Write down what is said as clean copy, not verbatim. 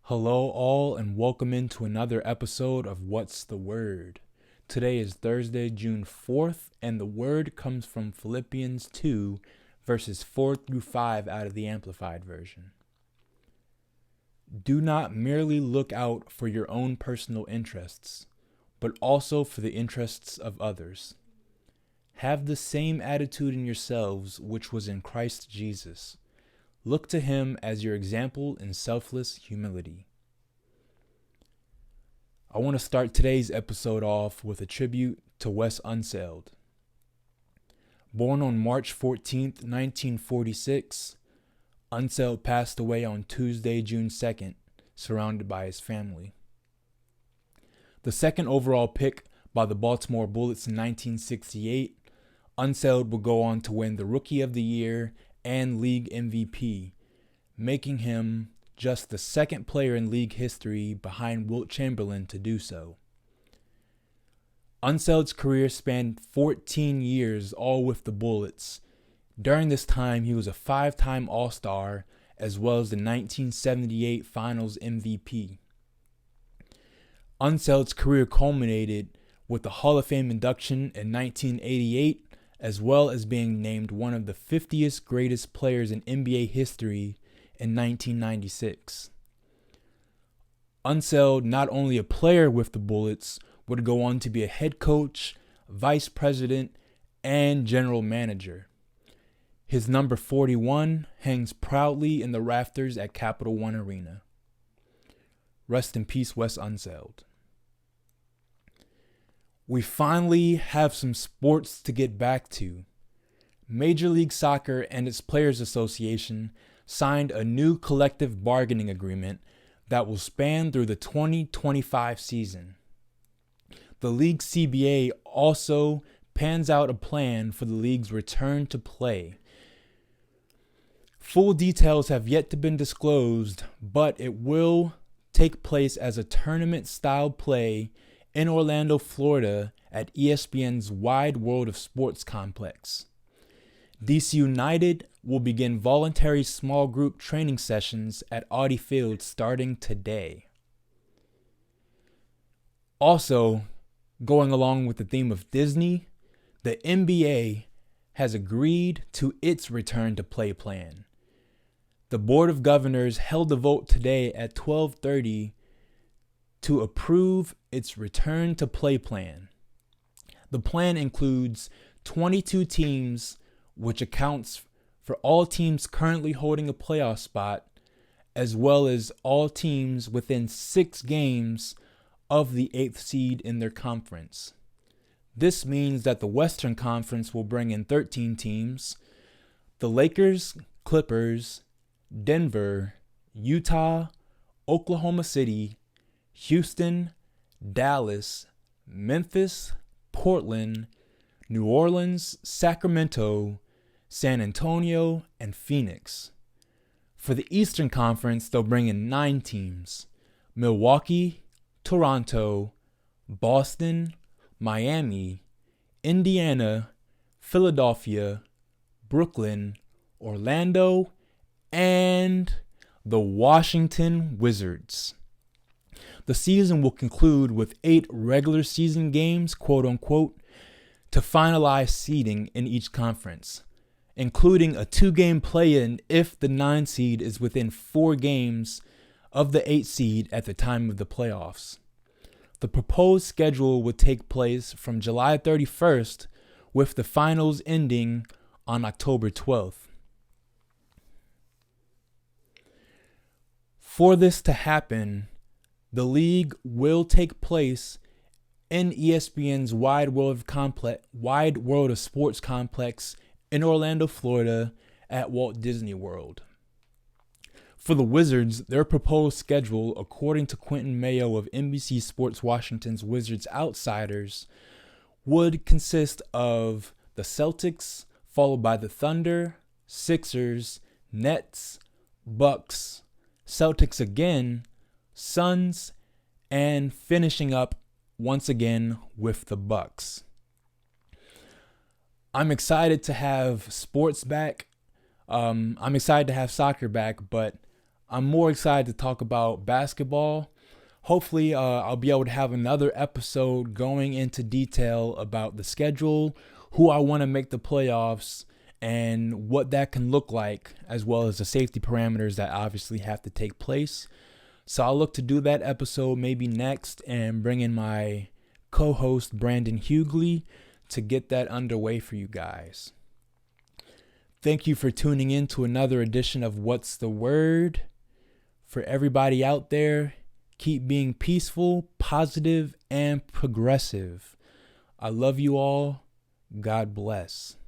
Hello, all, and welcome into another episode of What's the Word? Today is Thursday, June 4th, and the word comes from Philippians 2, verses 4 through 5 out of the Amplified Version. Do not merely look out for your own personal interests, but also for the interests of others. Have the same attitude in yourselves which was in Christ Jesus. Look to him as your example in selfless humility. I want to start today's episode off with a tribute to Wes Unseld. Born on March 14th, 1946, Unseld passed away on Tuesday, June 2nd, surrounded by his family. The second overall pick by the Baltimore Bullets in 1968, Unseld would go on to win the Rookie of the Year and League MVP, making him just the second player in league history behind Wilt Chamberlain to do so. Unseld's career spanned 14 years, all with the Bullets. During this time, he was a 5-time All-Star, as well as the 1978 Finals MVP. Unseld's career culminated with the Hall of Fame induction in 1988, as well as being named one of the 50th greatest players in NBA history in 1996. Unseld, not only a player with the Bullets, would go on to be a head coach, vice president, and general manager. His number 41 hangs proudly in the rafters at Capital One Arena. Rest in peace, Wes Unseld. We finally have some sports to get back to. Major League Soccer and its Players Association signed a new collective bargaining agreement that will span through the 2025 season. The league's CBA also pans out a plan for the league's return to play. Full details have yet to be disclosed, but it will take place as a tournament-style play in Orlando, Florida at ESPN's Wide World of Sports complex. D.C. United will begin voluntary small group training sessions at Audi Field starting today. Also, going along with the theme of Disney, the NBA has agreed to its return to play plan. The Board of Governors held a vote today at 12:30 to approve its return to play plan. The plan includes 22 teams, which accounts for all teams currently holding a playoff spot, as well as all teams within 6 games of the 8th seed in their conference. This means that the Western Conference will bring in 13 teams. The Lakers, Clippers, Denver, Utah, Oklahoma City, Houston, Dallas, Memphis, Portland, New Orleans, Sacramento, San Antonio, and Phoenix. For the Eastern Conference, they'll bring in 9 teams: Milwaukee, Toronto, Boston, Miami, Indiana, Philadelphia, Brooklyn, Orlando, and the Washington Wizards. The season will conclude with 8 regular season games, quote unquote, to finalize seeding in each conference, including a 2-game play-in if the 9 seed is within 4 games of the 8 seed at the time of the playoffs. The proposed schedule would take place from July 31st, with the finals ending on October 12th. For this to happen, the league will take place in ESPN's Wide World of Sports complex in Orlando, Florida at Walt Disney World. For the Wizards, their proposed schedule, according to Quentin Mayo of NBC Sports Washington's Wizards Outsiders, would consist of the Celtics, followed by the Thunder, Sixers, Nets, Bucks, Celtics again, Suns, and finishing up once again with the Bucks. I'm excited to have sports back. I'm excited to have soccer back, but I'm more excited to talk about basketball. Hopefully, I'll be able to have another episode going into detail about the schedule, who I want to make the playoffs, and what that can look like, as well as the safety parameters that obviously have to take place. So I'll look to do that episode maybe next and bring in my co-host Brandon Hughley to get that underway for you guys. Thank you for tuning in to another edition of What's the Word. For everybody out there, keep being peaceful, positive, and progressive. I love you all. God bless.